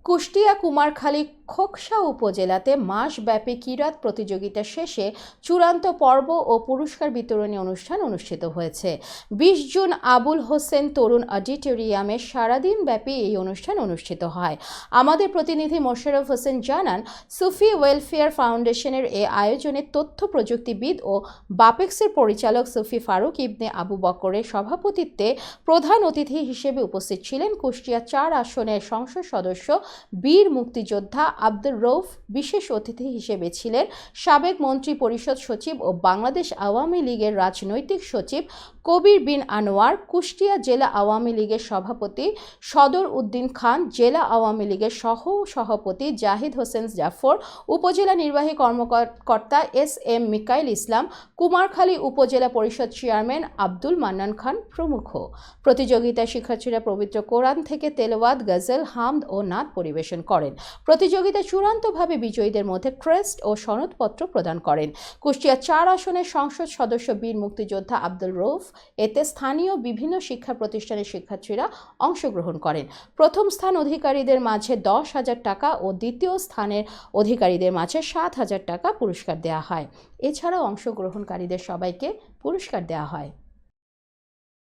কুষ্টিয়া কুমারখালী খোকসা উপজেলাতে মাসব্যাপী কিরাত প্রতিযোগিতা শেষে চূড়ান্ত পর্ব ও পুরস্কার বিতরণী অনুষ্ঠান অনুষ্ঠিত হয়েছে। ২০ জুন আবুল হোসেন তরুণ অডিটোরিয়ামে সারাদিন ব্যাপী এই অনুষ্ঠান অনুষ্ঠিত হয়। আমাদের প্রতিনিধি মোশাররফ হোসেন জানান, সুফি ওয়েলফেয়ার ফাউন্ডেশনের এই আয়োজনে তথ্য প্রযুক্তিবিদ ও বাপেক্সের পরিচালক সুফি ফারুক ইবনে আবু বকরের সভাপতিত্বে প্রধান অতিথি হিসেবে উপস্থিত ছিলেন কুষ্টিয়া ৪ আসনের সংসদ সদস্য বীর মুক্তিযোদ্ধা আব্দুর রউফ। বিশেষ অতিথি হিসেবে ছিলেন সাবেক মন্ত্রী পরিষদ সচিব ও বাংলাদেশ আওয়ামী লীগের রাজনৈতিক সচিব কবির বিন আনোয়ার, কুষ্টিয়া জেলা আওয়ামী লীগের সভাপতি সদর উদ্দিন খান, জেলা আওয়ামী লীগের সহ-সভাপতি জাহিদ হোসেন জাফর, উপজেলা নির্বাহী কর্মকর্তা এস.এম. মিকাইল ইসলাম, কুমারখালী উপজেলা পরিষদ চেয়ারম্যান আব্দুল মান্নান খান প্রমুখ। প্রতিযোগিতায় শিক্ষার্থীরা পবিত্র কোরআন থেকে তেলাওয়াত, গজল, হামদ ও নাত পরিবেশন করেন। প্রতিযোগিতায় চূড়ান্তভাবে বিজয়ীদের মধ্যে ক্রেস্ট ও সনদপত্র প্রদান করেন। কুষ্টিয়া ৪ আসনের সংসদ সদস্য বীর মুক্তিযোদ্ধা আব্দুর রউফ। এতে স্থানীয় বিভিন্ন শিক্ষা প্রতিষ্ঠানের শিক্ষার্থীরা অংশগ্রহণ করেন। প্রথম স্থান অধিকারীদের মাঝে ১০,০০০ টাকা ও দ্বিতীয় স্থানের অধিকারীদের মাঝে ৭,০০০ টাকা পুরস্কার দেওয়া হয়। এছাড়াও অংশগ্রহণকারীদের সবাইকে পুরস্কার দেওয়া হয়।